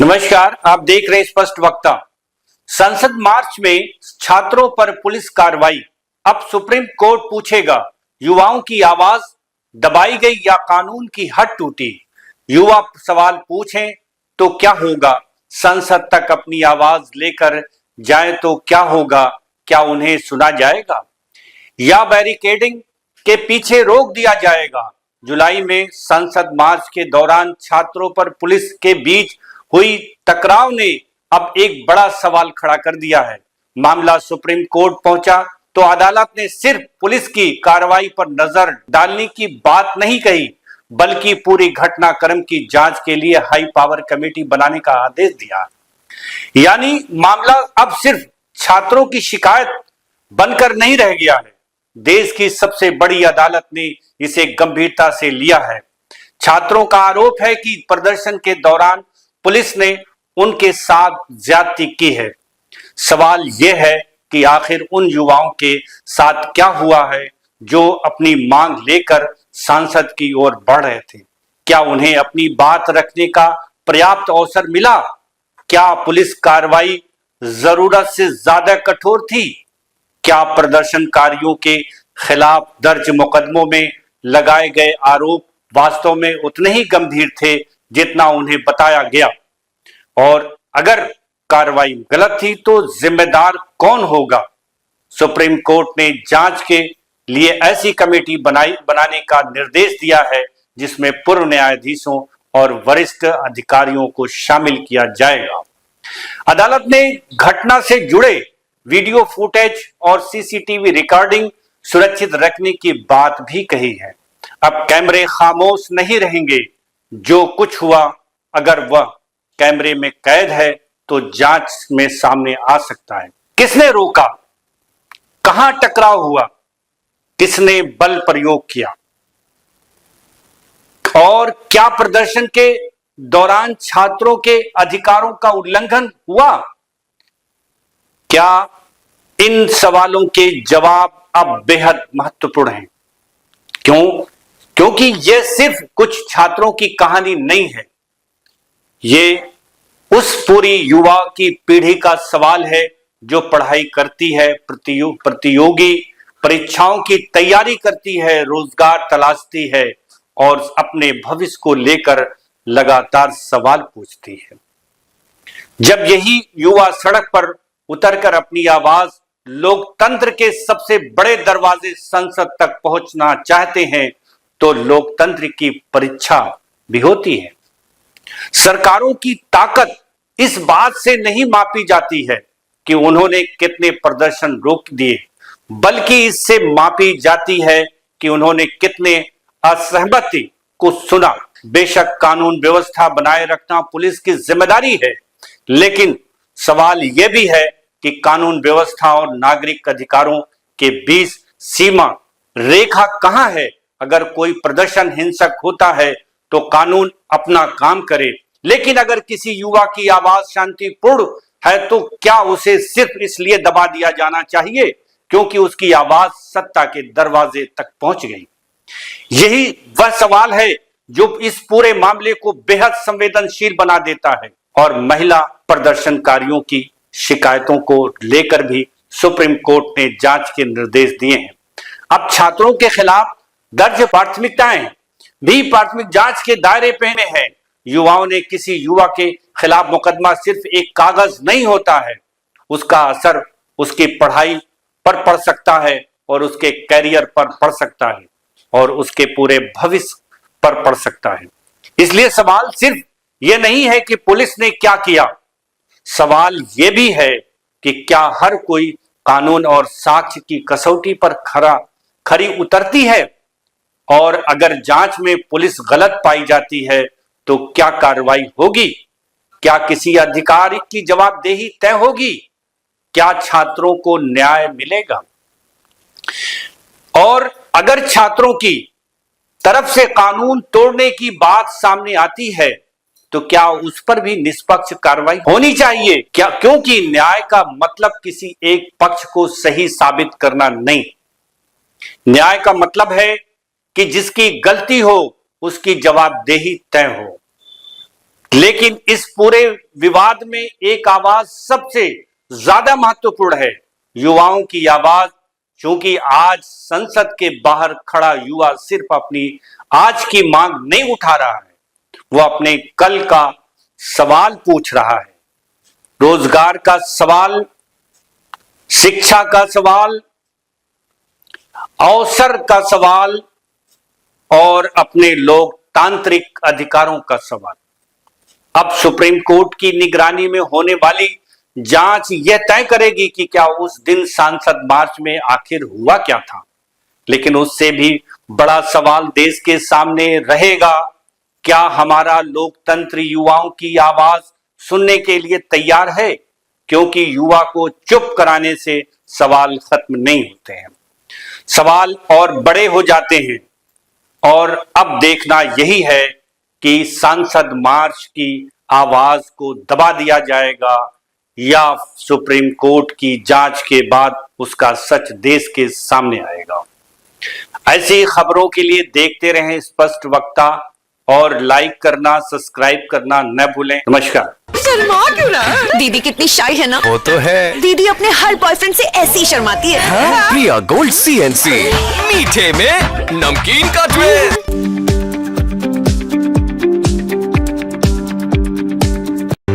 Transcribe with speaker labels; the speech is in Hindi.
Speaker 1: नमस्कार, आप देख रहे हैं स्पष्ट वक्ता। संसद मार्च में छात्रों पर पुलिस कार्रवाई। अब सुप्रीम कोर्ट पूछेगा, युवाओं की आवाज दबाई गई या कानून की हद टूटी। युवा सवाल पूछें तो क्या होगा, संसद तक अपनी आवाज लेकर जाए तो क्या होगा, क्या उन्हें सुना जाएगा या बैरिकेडिंग के पीछे रोक दिया जाएगा। जुलाई में संसद मार्च के दौरान छात्रों पर पुलिस के बीच हुई टकराव ने अब एक बड़ा सवाल खड़ा कर दिया है। मामला सुप्रीम कोर्ट पहुंचा तो अदालत ने सिर्फ पुलिस की कार्रवाई पर नजर डालने की बात नहीं कही, बल्कि पूरी घटनाक्रम की जांच के लिए हाई पावर कमेटी बनाने का आदेश दिया। यानी मामला अब सिर्फ छात्रों की शिकायत बनकर नहीं रह गया है, देश की सबसे बड़ी अदालत ने इसे गंभीरता से लिया है। छात्रों का आरोप है कि प्रदर्शन के दौरान पुलिस ने उनके साथ ज्यादती की है। सवाल यह है कि आखिर उन युवाओं के साथ क्या हुआ है जो अपनी मांग लेकर सांसद की ओर बढ़ रहे थे। क्या उन्हें अपनी बात रखने का पर्याप्त अवसर मिला? क्या पुलिस कार्रवाई जरूरत से ज्यादा कठोर थी? क्या प्रदर्शनकारियों के खिलाफ दर्ज मुकदमों में लगाए गए आरोप वास्तव में उतने ही गंभीर थे जितना उन्हें बताया गया? और अगर कार्रवाई गलत थी तो जिम्मेदार कौन होगा? सुप्रीम कोर्ट ने जांच के लिए ऐसी कमेटी बनाने का निर्देश दिया है जिसमें पूर्व न्यायाधीशों और वरिष्ठ अधिकारियों को शामिल किया जाएगा। अदालत ने घटना से जुड़े वीडियो फुटेज और सीसीटीवी रिकॉर्डिंग सुरक्षित रखने की बात भी कही है। अब कैमरे खामोश नहीं रहेंगे। जो कुछ हुआ अगर वह कैमरे में कैद है तो जांच में सामने आ सकता है। किसने रोका, कहां टकराव हुआ, किसने बल प्रयोग किया और क्या प्रदर्शन के दौरान छात्रों के अधिकारों का उल्लंघन हुआ? क्या इन सवालों के जवाब अब बेहद महत्वपूर्ण हैं। क्योंकि यह सिर्फ कुछ छात्रों की कहानी नहीं है, ये उस पूरी युवा की पीढ़ी का सवाल है जो पढ़ाई करती है, प्रतियोगी परीक्षाओं की तैयारी करती है, रोजगार तलाशती है और अपने भविष्य को लेकर लगातार सवाल पूछती है। जब यही युवा सड़क पर उतरकर अपनी आवाज लोकतंत्र के सबसे बड़े दरवाजे संसद तक पहुंचना चाहते हैं तो लोकतंत्र की परीक्षा भी होती है। सरकारों की ताकत इस बात से नहीं मापी जाती है कि उन्होंने कितने प्रदर्शन रोक दिए, बल्कि इससे मापी जाती है कि उन्होंने कितने असहमति को सुना। बेशक कानून व्यवस्था बनाए रखना पुलिस की जिम्मेदारी है, लेकिन सवाल यह भी है कि कानून व्यवस्था और नागरिक अधिकारों के बीच सीमा रेखा कहां है। अगर कोई प्रदर्शन हिंसक होता है तो कानून अपना काम करे, लेकिन अगर किसी युवा की आवाज शांतिपूर्ण है तो क्या उसे सिर्फ इसलिए दबा दिया जाना चाहिए क्योंकि उसकी आवाज सत्ता के दरवाजे तक पहुंच गई? यही वह सवाल है जो इस पूरे मामले को बेहद संवेदनशील बना देता है। और महिला प्रदर्शनकारियों की शिकायतों को लेकर भी सुप्रीम कोर्ट ने जांच के निर्देश दिए हैं। अब छात्रों के खिलाफ दर्ज प्राथमिकताएं भी प्राथमिक जांच के दायरे में है। युवाओं ने किसी युवा के खिलाफ मुकदमा सिर्फ एक कागज नहीं होता है, उसका असर उसकी पढ़ाई पर पड़ सकता है और उसके कैरियर पर पड़ सकता है और उसके पूरे भविष्य पर पड़ सकता है। इसलिए सवाल सिर्फ यह नहीं है कि पुलिस ने क्या किया, सवाल यह भी है कि क्या हर कोई कानून और साक्ष्य की कसौटी पर खरी उतरती है। और अगर जांच में पुलिस गलत पाई जाती है तो क्या कार्रवाई होगी? क्या किसी अधिकारी की जवाबदेही तय होगी? क्या छात्रों को न्याय मिलेगा? और अगर छात्रों की तरफ से कानून तोड़ने की बात सामने आती है तो क्या उस पर भी निष्पक्ष कार्रवाई होनी चाहिए? क्या क्योंकि न्याय का मतलब किसी एक पक्ष को सही साबित करना नहीं, न्याय का मतलब है कि जिसकी गलती हो उसकी जवाबदेही तय हो। लेकिन इस पूरे विवाद में एक आवाज सबसे ज्यादा महत्वपूर्ण है, युवाओं की आवाज। क्योंकि आज संसद के बाहर खड़ा युवा सिर्फ अपनी आज की मांग नहीं उठा रहा है, वो अपने कल का सवाल पूछ रहा है। रोजगार का सवाल, शिक्षा का सवाल, अवसर का सवाल और अपने लोकतांत्रिक अधिकारों का सवाल। अब सुप्रीम कोर्ट की निगरानी में होने वाली जांच यह तय करेगी कि क्या उस दिन सांसद मार्च में आखिर हुआ क्या था। लेकिन उससे भी बड़ा सवाल देश के सामने रहेगा, क्या हमारा लोकतंत्र युवाओं की आवाज सुनने के लिए तैयार है? क्योंकि युवा को चुप कराने से सवाल खत्म नहीं होते हैं, सवाल और बड़े हो जाते हैं। और अब देखना यही है कि सांसद मार्च की आवाज को दबा दिया जाएगा या सुप्रीम कोर्ट की जांच के बाद उसका सच देश के सामने आएगा। ऐसी खबरों के लिए देखते रहें स्पष्ट वक्ता और लाइक करना, सब्सक्राइब करना न भूलें। नमस्कार।
Speaker 2: शर्मा क्यों रहा? दीदी कितनी शाय है ना?
Speaker 3: वो तो है।
Speaker 2: दीदी अपने हर बॉयफ्रेंड से ऐसी ही शर्माती है।
Speaker 3: प्रिया गोल्ड CNC, मीठे में नमकीन का ट्विस्ट।